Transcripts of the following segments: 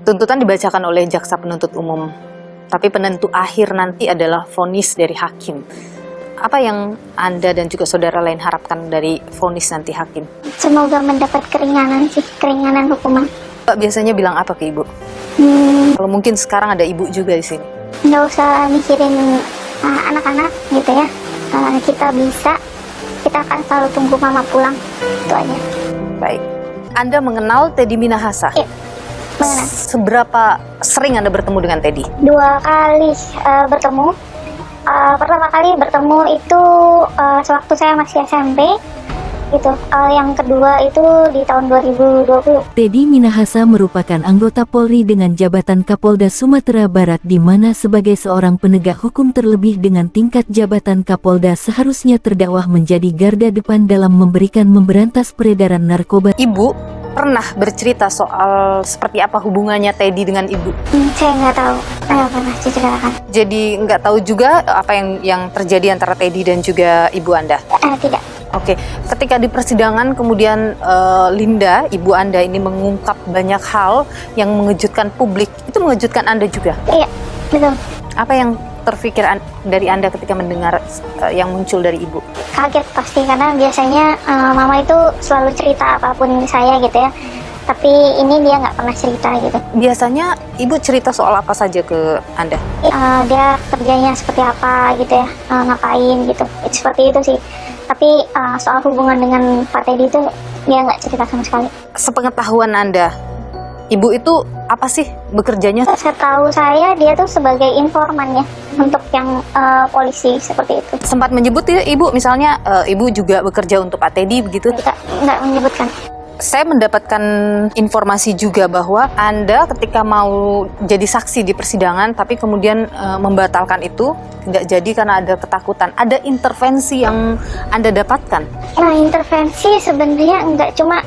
Tuntutan dibacakan oleh jaksa penuntut umum, tapi penentu akhir nanti adalah vonis dari hakim. Apa yang Anda dan juga saudara lain harapkan dari vonis nanti hakim? Semoga mendapat keringanan sih, keringanan hukuman. Pak biasanya bilang apa ke Ibu? Kalau mungkin sekarang ada Ibu juga di sini. Nggak usah mikirin anak-anak gitu ya. Kita bisa, kita akan selalu tunggu mama pulang. Itu aja. Baik. Anda mengenal Teddy Minahasa? Iya, mengenal. Seberapa sering Anda bertemu dengan Teddy? 2 kali bertemu. Pertama kali bertemu itu sewaktu saya masih SMP. Gitu. Yang kedua itu di tahun 2020. Teddy Minahasa merupakan anggota Polri dengan jabatan Kapolda Sumatera Barat, di mana sebagai seorang penegak hukum terlebih dengan tingkat jabatan Kapolda seharusnya terdakwa menjadi garda depan dalam memberantas peredaran narkoba. Ibu pernah bercerita soal seperti apa hubungannya Teddy dengan Ibu? Saya nggak tahu, saya pernah diceritakan. Jadi nggak tahu juga apa yang terjadi antara Teddy dan juga Ibu Anda? Tidak. Oke, ketika di persidangan kemudian Linda, ibu Anda ini mengungkap banyak hal yang mengejutkan publik. Itu mengejutkan Anda juga? Iya, betul. Apa yang terpikir dari Anda ketika mendengar yang muncul dari Ibu? Kaget pasti, karena biasanya mama itu selalu cerita apapun saya gitu ya. Tapi ini dia nggak pernah cerita gitu. Biasanya Ibu cerita soal apa saja ke Anda? Dia kerjanya seperti apa gitu ya, ngapain gitu. Seperti itu sih. Tapi soal hubungan dengan Pak Teddy itu dia nggak cerita sama sekali. Sepengetahuan Anda, Ibu itu apa sih bekerjanya? Setahu saya dia tuh sebagai informan ya, untuk yang polisi seperti itu. Sempat menyebut ya Ibu, misalnya Ibu juga bekerja untuk Pak Teddy begitu? Nggak menyebutkan. Saya mendapatkan informasi juga bahwa Anda ketika mau jadi saksi di persidangan tapi kemudian membatalkan itu, tidak jadi karena ada ketakutan. Ada intervensi yang Anda dapatkan? Nah, intervensi sebenarnya enggak, cuma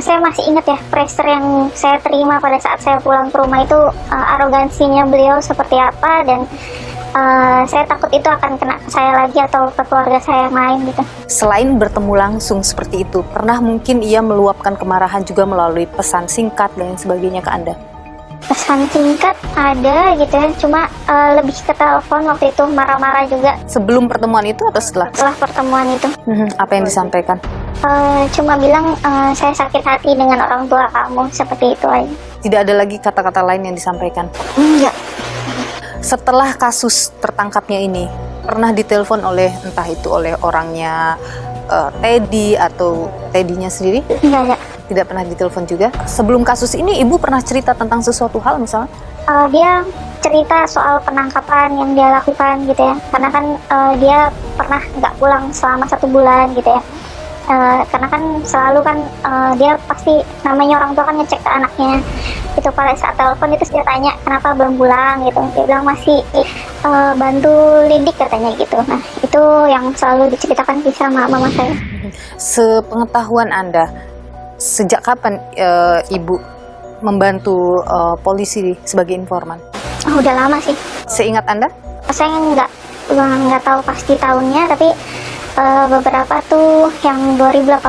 saya masih ingat ya pressure yang saya terima pada saat saya pulang ke rumah itu, arogansinya beliau seperti apa, dan saya takut itu akan kena ke saya lagi atau ke keluarga saya yang lain gitu. Selain bertemu langsung seperti itu, pernah mungkin ia meluapkan kemarahan juga melalui pesan singkat dan sebagainya ke Anda? Pesan singkat ada gitu ya, cuma lebih ke telepon waktu itu, marah-marah juga. Sebelum pertemuan itu atau setelah? Setelah pertemuan itu. Apa yang disampaikan? Cuma bilang saya sakit hati dengan orang tua kamu, seperti itu aja. Tidak ada lagi kata-kata lain yang disampaikan? Enggak. Setelah kasus tertangkapnya ini, pernah ditelepon oleh entah itu oleh orangnya Teddy atau Teddy-nya sendiri? Enggak. Tidak pernah ditelepon juga? Sebelum kasus ini, Ibu pernah cerita tentang sesuatu hal misalnya? Dia cerita soal penangkapan yang dia lakukan gitu ya. Karena kan dia pernah nggak pulang selama 1 bulan gitu ya. Karena kan selalu kan dia pasti, namanya orang tua kan ngecek ke anaknya. Itu pada saat telepon itu dia tanya kenapa belum pulang gitu. Dia bilang masih bantu lidik katanya gitu. Nah, itu yang selalu diceritakan sama mama saya. Sepengetahuan Anda, sejak kapan Ibu membantu polisi sebagai informan? Udah lama sih. Seingat Anda? Saya nggak tahu pasti tahunnya, tapi beberapa tuh yang 2018,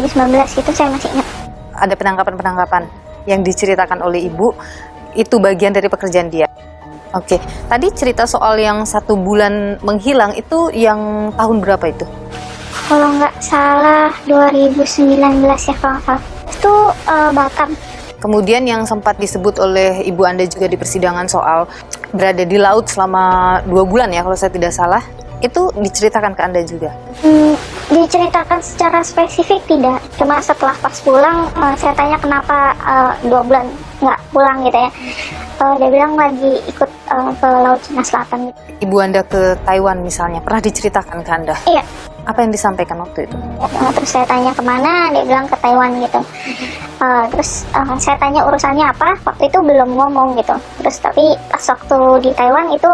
2019 itu saya masih ingat. Ada penangkapan-penangkapan yang diceritakan oleh Ibu, itu bagian dari pekerjaan dia. Oke, tadi cerita soal yang 1 bulan menghilang, itu yang tahun berapa itu? Kalau nggak salah 2019 ya kalau nggak salah. Itu Batam. Kemudian yang sempat disebut oleh Ibu Anda juga di persidangan soal berada di laut selama 2 bulan ya kalau saya tidak salah, itu diceritakan ke Anda juga? Diceritakan secara spesifik tidak, cuma setelah pas pulang saya tanya kenapa 2 bulan nggak pulang gitu ya. Dia bilang lagi ikut ke Laut Cina Selatan. Ibu Anda ke Taiwan misalnya, pernah diceritakan ke Anda? Iya. Apa yang disampaikan waktu itu? Terus saya tanya kemana, dia bilang ke Taiwan gitu. Terus saya tanya urusannya apa, waktu itu belum ngomong gitu. Terus tapi pas waktu di Taiwan itu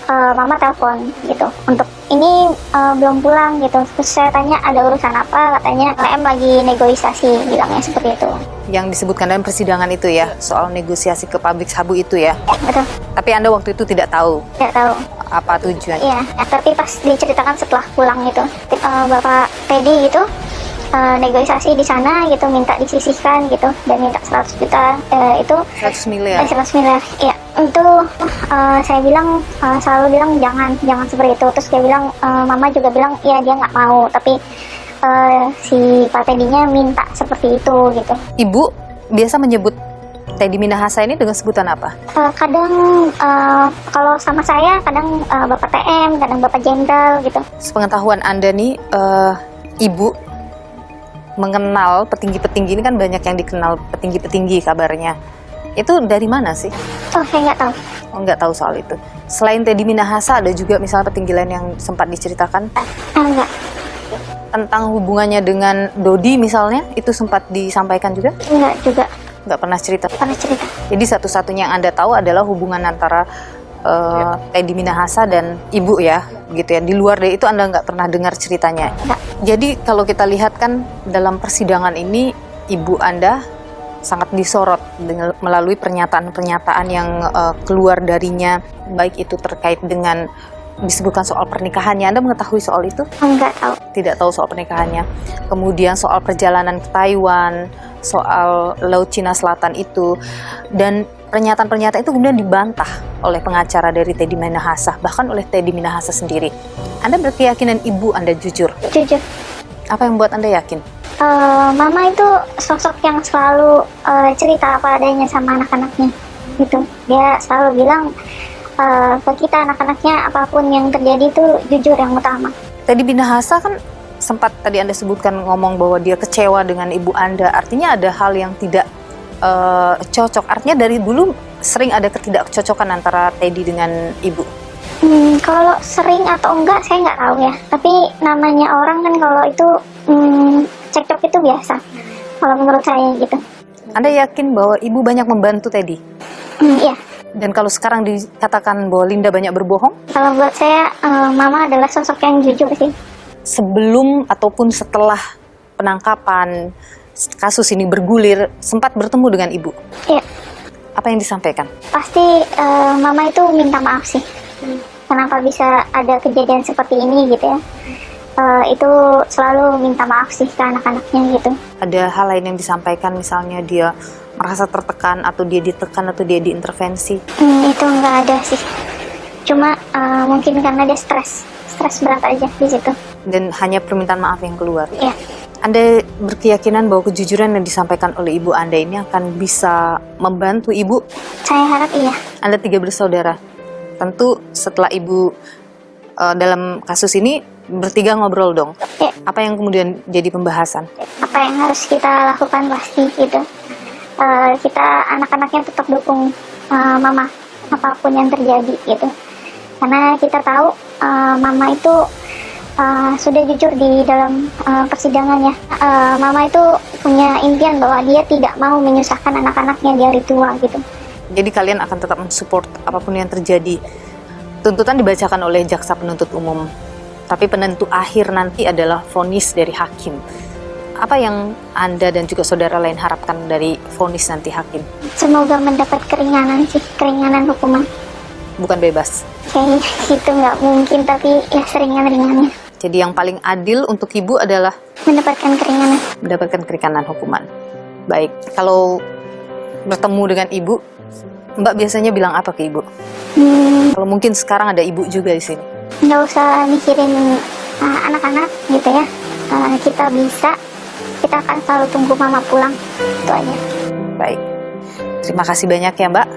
mama telepon gitu untuk ini belum pulang gitu. Terus saya tanya ada urusan apa, katanya PM lagi negosiasi, bilangnya seperti itu. Yang disebutkan dalam persidangan itu ya, soal negosiasi ke pabrik sabu itu ya? Betul. Tapi Anda waktu itu tidak tahu? Tidak tahu. Apa tujuannya? Iya, tapi pas diceritakan setelah pulang itu, Bapak Teddy gitu negosiasi di sana gitu, minta disisihkan gitu, dan minta 100 juta itu 100 miliar. 100 miliar. Ya, itu saya bilang, selalu bilang jangan seperti itu. Terus dia bilang, mama juga bilang ya dia nggak mau, tapi si Pak Teddy-nya minta seperti itu gitu. Ibu biasa menyebut Teddy Minahasa ini dengan sebutan apa? Kadang kalau sama saya kadang Bapak TM, kadang Bapak Jenderal gitu. Sepengetahuan Anda nih, Ibu mengenal petinggi-petinggi ini, kan banyak yang dikenal petinggi-petinggi kabarnya. Itu dari mana sih? Oh, saya nggak tahu. Oh, nggak tahu soal itu. Selain Teddy Minahasa, ada juga misalnya petinggi lain yang sempat diceritakan Enggak. tentang hubungannya dengan Dodi misalnya, itu sempat disampaikan juga? Enggak juga Nggak pernah cerita. pernah cerita. Jadi satu-satunya yang Anda tahu adalah hubungan antara Teddy Minahasa dan Ibu ya, gitu ya. Di luar dari itu Anda nggak pernah dengar ceritanya. Nggak. Jadi kalau kita lihat kan dalam persidangan ini, Ibu Anda sangat disorot dengan melalui pernyataan-pernyataan yang keluar darinya, baik itu terkait dengan disebutkan soal pernikahannya. Anda mengetahui soal itu? Enggak tahu. Tidak tahu soal pernikahannya. Kemudian soal perjalanan ke Taiwan, soal Laut Cina Selatan itu, dan pernyataan-pernyataan itu kemudian dibantah oleh pengacara dari Teddy Minahasa, bahkan oleh Teddy Minahasa sendiri. Anda berkeyakinan Ibu Anda jujur? Jujur. Apa yang membuat Anda yakin? Mama itu sosok yang selalu cerita apa adanya sama anak-anaknya gitu. Dia selalu bilang ke kita anak-anaknya apapun yang terjadi itu jujur yang utama. Teddy Minahasa kan sempat tadi Anda sebutkan ngomong bahwa dia kecewa dengan Ibu Anda. Artinya ada hal yang tidak cocok. Artinya dari dulu sering ada ketidakcocokan antara Teddy dengan Ibu. Kalau sering atau enggak saya nggak tahu ya. Tapi namanya orang kan kalau itu cekcok itu biasa. Kalau menurut saya gitu. Anda yakin bahwa Ibu banyak membantu Teddy? Iya. Dan kalau sekarang dikatakan bahwa Linda banyak berbohong, Kalau buat saya Mama adalah sosok yang jujur sih. sebelum ataupun setelah penangkapan kasus ini bergulir, sempat bertemu dengan Ibu. Iya. Apa yang disampaikan? Pasti Mama itu minta maaf sih. Kenapa bisa ada kejadian seperti ini gitu ya. Itu selalu minta maaf sih ke anak-anaknya gitu. Ada hal lain yang disampaikan, misalnya dia merasa tertekan atau dia ditekan atau dia diintervensi? Itu nggak ada sih. Cuma mungkin karena dia stres berat aja di situ. Dan hanya permintaan maaf yang keluar. Iya. Anda berkeyakinan bahwa kejujuran yang disampaikan oleh Ibu Anda ini akan bisa membantu Ibu? Saya harap iya. Anda 3 bersaudara. Tentu setelah Ibu dalam kasus ini bertiga ngobrol dong. Iya. Apa yang kemudian jadi pembahasan? Apa yang harus kita lakukan pasti gitu. Kita anak-anaknya tetap dukung Mama apapun yang terjadi gitu. Karena kita tahu Mama itu sudah jujur di dalam persidangannya. Mama itu punya impian bahwa dia tidak mau menyusahkan anak-anaknya di hari tua gitu. Jadi kalian akan tetap mensupport apapun yang terjadi. Tuntutan dibacakan oleh jaksa penuntut umum, tapi penentu akhir nanti adalah vonis dari hakim. Apa yang Anda dan juga saudara lain harapkan dari vonis nanti hakim? Semoga mendapat keringanan sih, keringanan hukuman. Bukan bebas. Kayaknya itu nggak mungkin, tapi ya seringan-ringannya. Jadi yang paling adil untuk Ibu adalah Mendapatkan keringanan. mendapatkan keringanan hukuman. Baik, kalau bertemu dengan Ibu, Mbak biasanya bilang apa ke Ibu? Kalau mungkin sekarang ada Ibu juga di sini. Nggak usah mikirin anak-anak gitu ya. Kita akan selalu tunggu Mama pulang. Itu aja. Baik, terima kasih banyak ya Mbak.